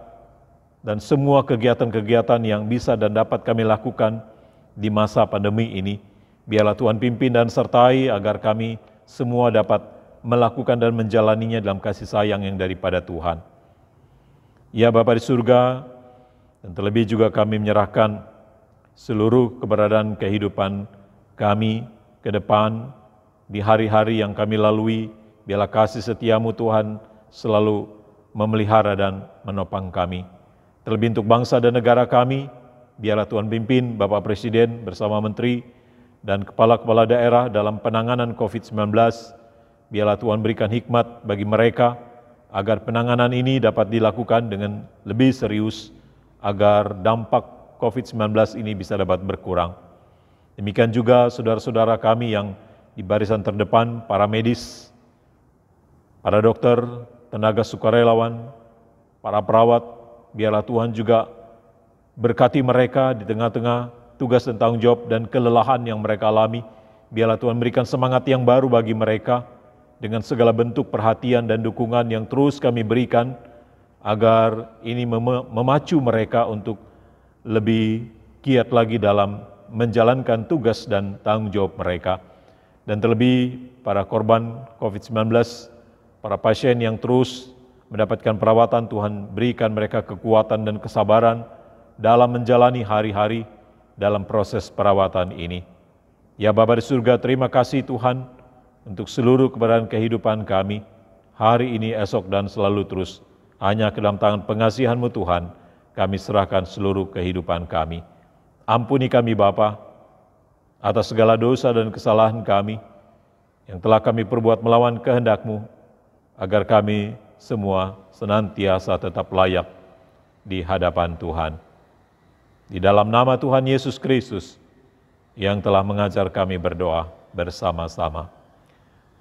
dan semua kegiatan-kegiatan yang bisa dan dapat kami lakukan di masa pandemi ini. Biarlah Tuhan pimpin dan sertai agar kami semua dapat melakukan dan menjalaninya dalam kasih sayang yang daripada Tuhan. Ya Bapa di surga, dan terlebih juga kami menyerahkan seluruh keberadaan kehidupan kami ke depan di hari-hari yang kami lalui. Biarlah kasih setia-Mu Tuhan selalu memelihara dan menopang kami. Terlebih untuk bangsa dan negara kami, biarlah Tuhan pimpin Bapak Presiden bersama Menteri dan kepala-kepala daerah dalam penanganan COVID-19. Biarlah Tuhan berikan hikmat bagi mereka agar penanganan ini dapat dilakukan dengan lebih serius, agar dampak COVID-19 ini bisa dapat berkurang. Demikian juga saudara-saudara kami yang di barisan terdepan, para medis, para dokter, tenaga sukarelawan, para perawat, biarlah Tuhan juga berkati mereka di tengah-tengah tugas dan tanggung jawab dan kelelahan yang mereka alami. Biarlah Tuhan berikan semangat yang baru bagi mereka dengan segala bentuk perhatian dan dukungan yang terus kami berikan agar ini memacu mereka untuk lebih giat lagi dalam menjalankan tugas dan tanggung jawab mereka. Dan terlebih para korban COVID-19, para pasien yang terus mendapatkan perawatan, Tuhan berikan mereka kekuatan dan kesabaran dalam menjalani hari-hari dalam proses perawatan ini. Ya Bapa di surga, terima kasih Tuhan untuk seluruh keberadaan kehidupan kami, hari ini, esok, dan selalu terus. Hanya ke dalam tangan pengasihan-Mu Tuhan, kami serahkan seluruh kehidupan kami. Ampuni kami Bapa, atas segala dosa dan kesalahan kami, yang telah kami perbuat melawan kehendak-Mu, agar kami semua senantiasa tetap layak di hadapan Tuhan. Di dalam nama Tuhan Yesus Kristus, yang telah mengajar kami berdoa bersama-sama.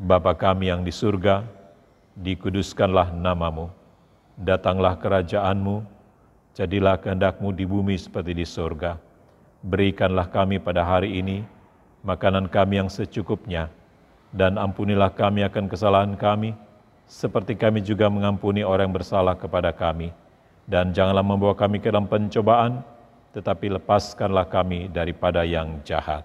Bapa kami yang di surga, dikuduskanlah nama-Mu, datanglah kerajaan-Mu, jadilah kehendak-Mu di bumi seperti di surga. Berikanlah kami pada hari ini makanan kami yang secukupnya, dan ampunilah kami akan kesalahan kami, seperti kami juga mengampuni orang yang bersalah kepada kami. Dan janganlah membawa kami ke dalam pencobaan, tetapi lepaskanlah kami daripada yang jahat.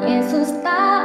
Yesus tak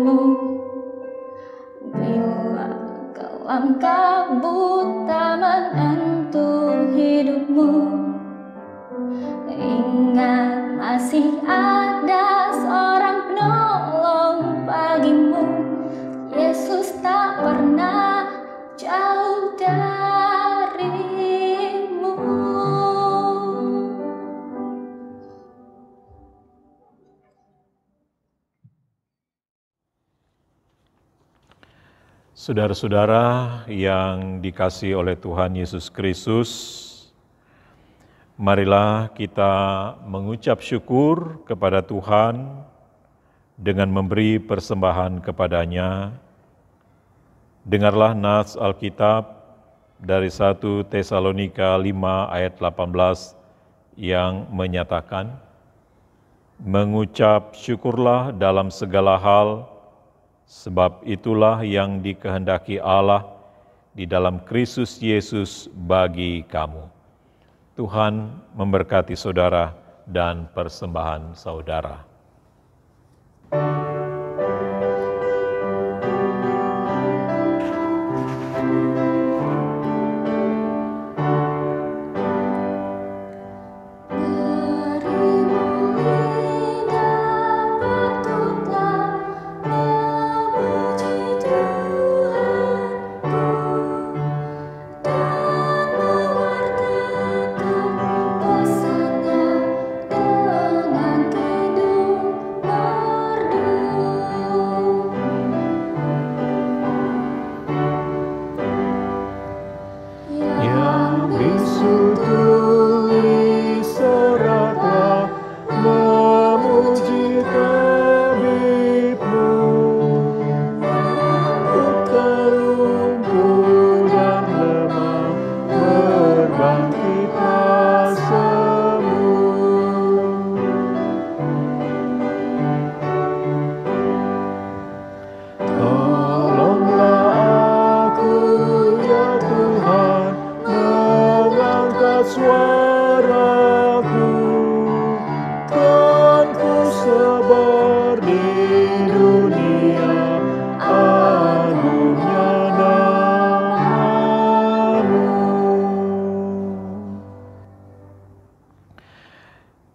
padamu. Bila kelam kabut tak menentu hidupmu, ingat masih ada seorang penolong bagimu. Yesus tak pernah jauh darimu. Saudara-saudara yang dikasihi oleh Tuhan Yesus Kristus, marilah kita mengucap syukur kepada Tuhan dengan memberi persembahan kepada-Nya. Dengarlah nas Alkitab dari 1 Tesalonika 5 ayat 18 yang menyatakan, mengucap syukurlah dalam segala hal, sebab itulah yang dikehendaki Allah di dalam Kristus Yesus bagi kamu. Tuhan memberkati saudara dan persembahan saudara.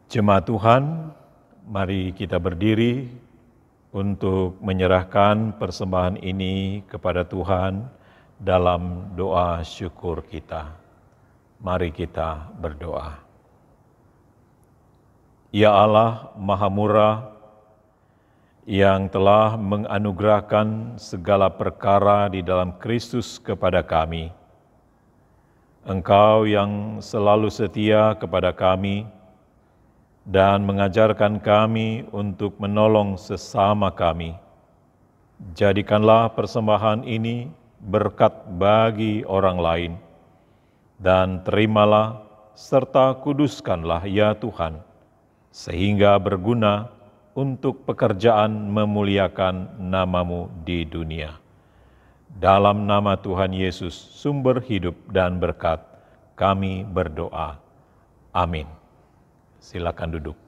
Jemaat Tuhan, mari kita berdiri untuk menyerahkan persembahan ini kepada Tuhan dalam doa syukur kita. Mari kita berdoa. Ya Allah Maha Murah, yang telah menganugerahkan segala perkara di dalam Kristus kepada kami, Engkau yang selalu setia kepada kami, dan mengajarkan kami untuk menolong sesama kami. Jadikanlah persembahan ini berkat bagi orang lain, dan terimalah serta kuduskanlah ya Tuhan, sehingga berguna untuk pekerjaan memuliakan nama-Mu di dunia. Dalam nama Tuhan Yesus, sumber hidup dan berkat, kami berdoa. Amin. Silakan duduk.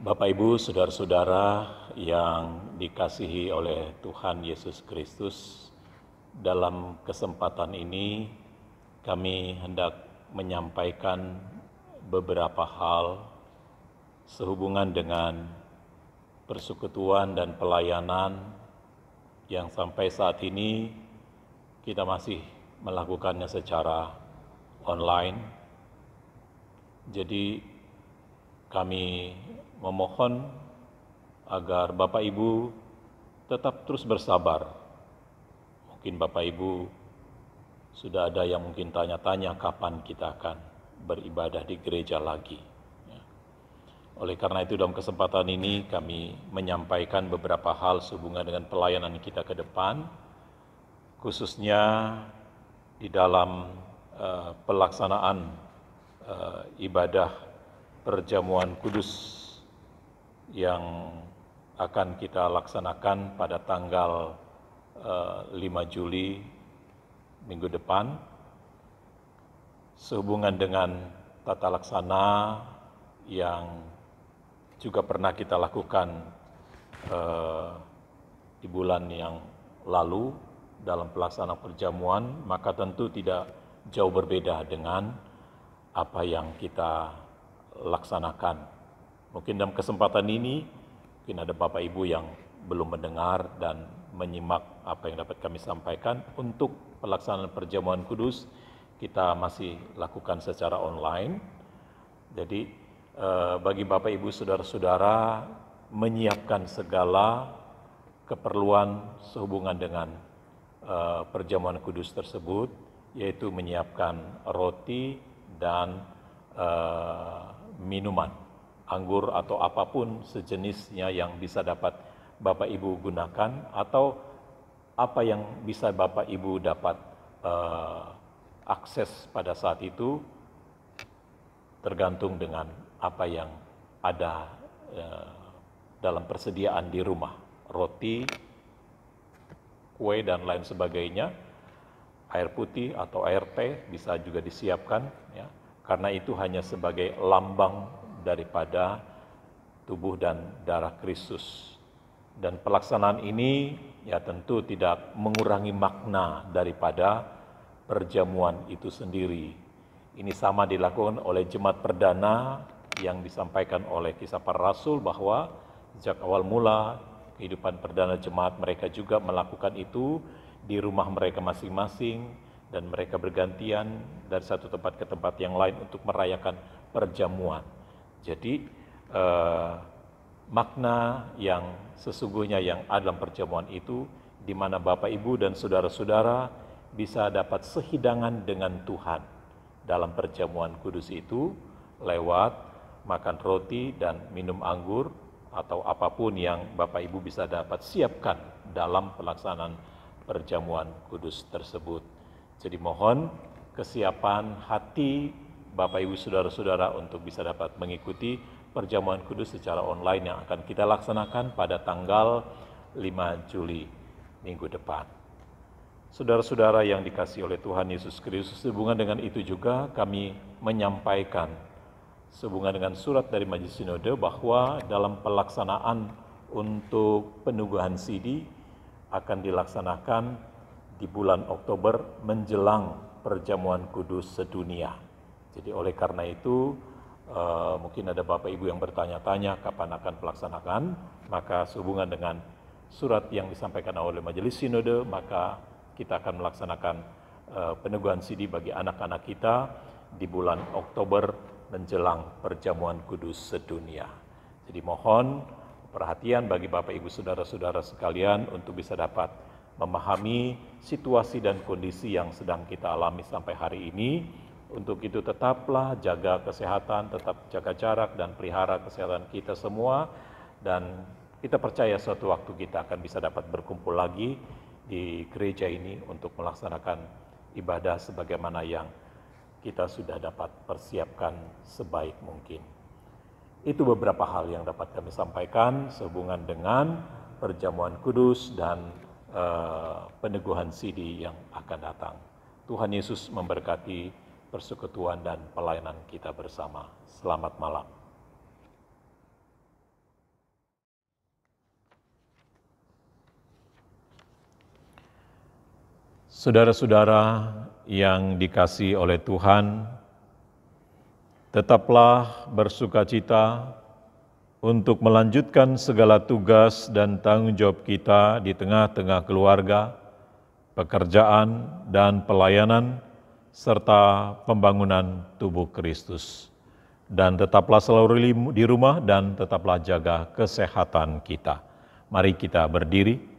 Bapak Ibu, saudara-saudara yang dikasihi oleh Tuhan Yesus Kristus, dalam kesempatan ini kami hendak menyampaikan beberapa hal sehubungan dengan persekutuan dan pelayanan yang sampai saat ini kita masih melakukannya secara online. Jadi kami memohon agar Bapak Ibu tetap terus bersabar. Mungkin Bapak Ibu sudah ada yang mungkin tanya-tanya kapan kita akan beribadah di gereja lagi. Oleh karena itu dalam kesempatan ini kami menyampaikan beberapa hal sehubungan dengan pelayanan kita ke depan, khususnya di dalam pelaksanaan ibadah perjamuan kudus yang akan kita laksanakan pada tanggal 5 Juli minggu depan, sehubungan dengan tata laksana yang juga pernah kita lakukan di bulan yang lalu dalam pelaksanaan perjamuan, maka tentu tidak jauh berbeda dengan apa yang kita laksanakan. Mungkin dalam kesempatan ini, mungkin ada Bapak Ibu yang belum mendengar dan menyimak apa yang dapat kami sampaikan. Untuk pelaksanaan perjamuan kudus, kita masih lakukan secara online. Jadi bagi Bapak Ibu saudara-saudara menyiapkan segala keperluan sehubungan dengan perjamuan kudus tersebut, yaitu menyiapkan roti dan minuman, anggur atau apapun sejenisnya yang bisa dapat Bapak Ibu gunakan, atau apa yang bisa Bapak Ibu dapat akses pada saat itu, tergantung dengan apa yang ada dalam persediaan di rumah. Roti, kue dan lain sebagainya, air putih atau air teh bisa juga disiapkan, ya, karena itu hanya sebagai lambang daripada tubuh dan darah Kristus. Dan pelaksanaan ini ya tentu tidak mengurangi makna daripada perjamuan itu sendiri. Ini sama dilakukan oleh jemaat perdana yang disampaikan oleh Kisah Para Rasul, bahwa sejak awal mula kehidupan perdana jemaat mereka juga melakukan itu di rumah mereka masing-masing, dan mereka bergantian dari satu tempat ke tempat yang lain untuk merayakan perjamuan. Jadi makna yang sesungguhnya yang ada dalam perjamuan itu, di mana Bapak Ibu dan saudara-saudara bisa dapat sehidangan dengan Tuhan dalam perjamuan kudus itu, lewat makan roti dan minum anggur atau apapun yang Bapak Ibu bisa dapat siapkan dalam pelaksanaan perjamuan kudus tersebut. Jadi mohon kesiapan hati Bapak Ibu saudara-saudara untuk bisa dapat mengikuti perjamuan kudus secara online yang akan kita laksanakan pada tanggal 5 Juli minggu depan. Saudara-saudara yang dikasihi oleh Tuhan Yesus Kristus, sehubungan dengan itu juga kami menyampaikan sehubungan dengan surat dari Majelis Sinode bahwa dalam pelaksanaan untuk penugahan sidi akan dilaksanakan di bulan Oktober menjelang perjamuan kudus sedunia. Jadi oleh karena itu mungkin ada Bapak Ibu yang bertanya-tanya kapan akan pelaksanaan, maka sehubungan dengan surat yang disampaikan oleh Majelis Sinode, maka kita akan melaksanakan peneguhan sidi bagi anak-anak kita di bulan Oktober menjelang perjamuan kudus sedunia. Jadi mohon perhatian bagi Bapak Ibu saudara-saudara sekalian untuk bisa dapat memahami situasi dan kondisi yang sedang kita alami sampai hari ini. Untuk itu tetaplah jaga kesehatan, tetap jaga jarak dan pelihara kesehatan kita semua, dan kita percaya suatu waktu kita akan bisa dapat berkumpul lagi di gereja ini untuk melaksanakan ibadah sebagaimana yang kita sudah dapat persiapkan sebaik mungkin. Itu beberapa hal yang dapat kami sampaikan sehubungan dengan perjamuan kudus dan peneguhan sidi yang akan datang. Tuhan Yesus memberkati persekutuan dan pelayanan kita bersama. Selamat malam. Saudara-saudara yang dikasihi oleh Tuhan, tetaplah bersukacita untuk melanjutkan segala tugas dan tanggung jawab kita di tengah-tengah keluarga, pekerjaan, dan pelayanan, serta pembangunan tubuh Kristus. Dan tetaplah selalu di rumah dan tetaplah jaga kesehatan kita. Mari kita berdiri.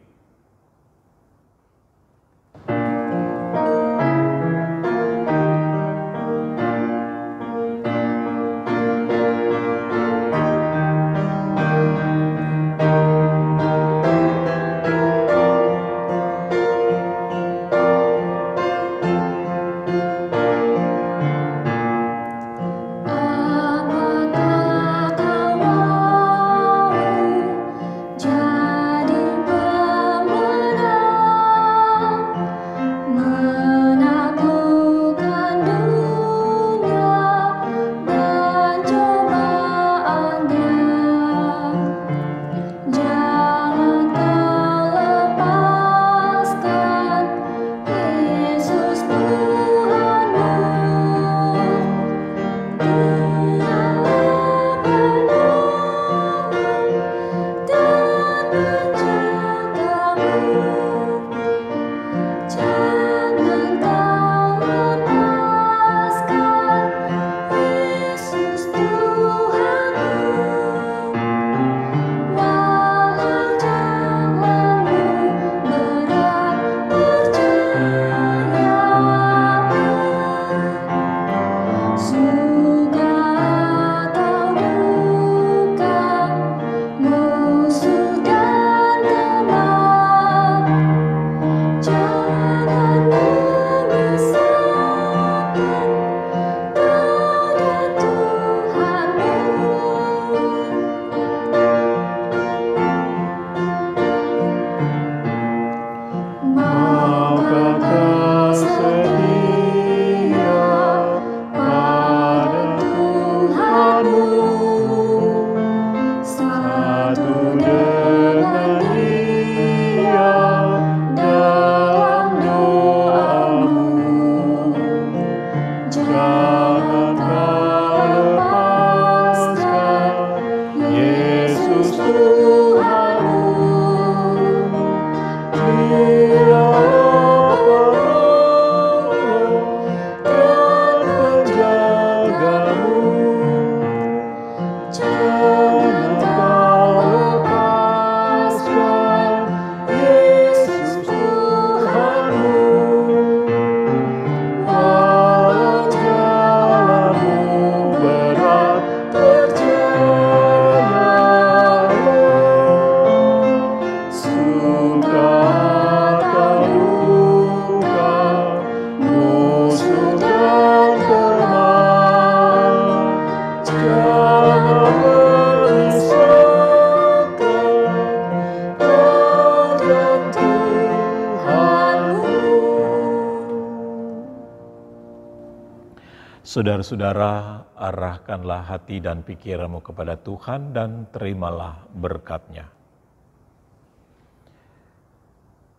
Saudara-saudara, arahkanlah hati dan pikiranmu kepada Tuhan dan terimalah berkat-Nya.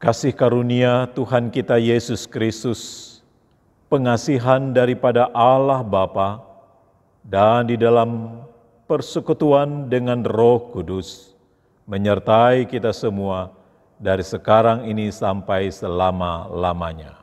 Kasih karunia Tuhan kita Yesus Kristus, pengasihan daripada Allah Bapa, dan di dalam persekutuan dengan Roh Kudus, menyertai kita semua dari sekarang ini sampai selama-lamanya.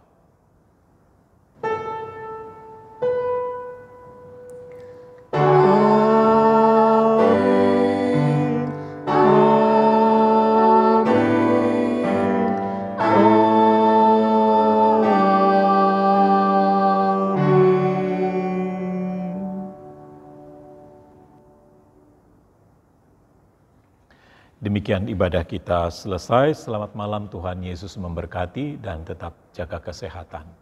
Demikian ibadah kita selesai. Selamat malam, Tuhan Yesus memberkati dan tetap jaga kesehatan.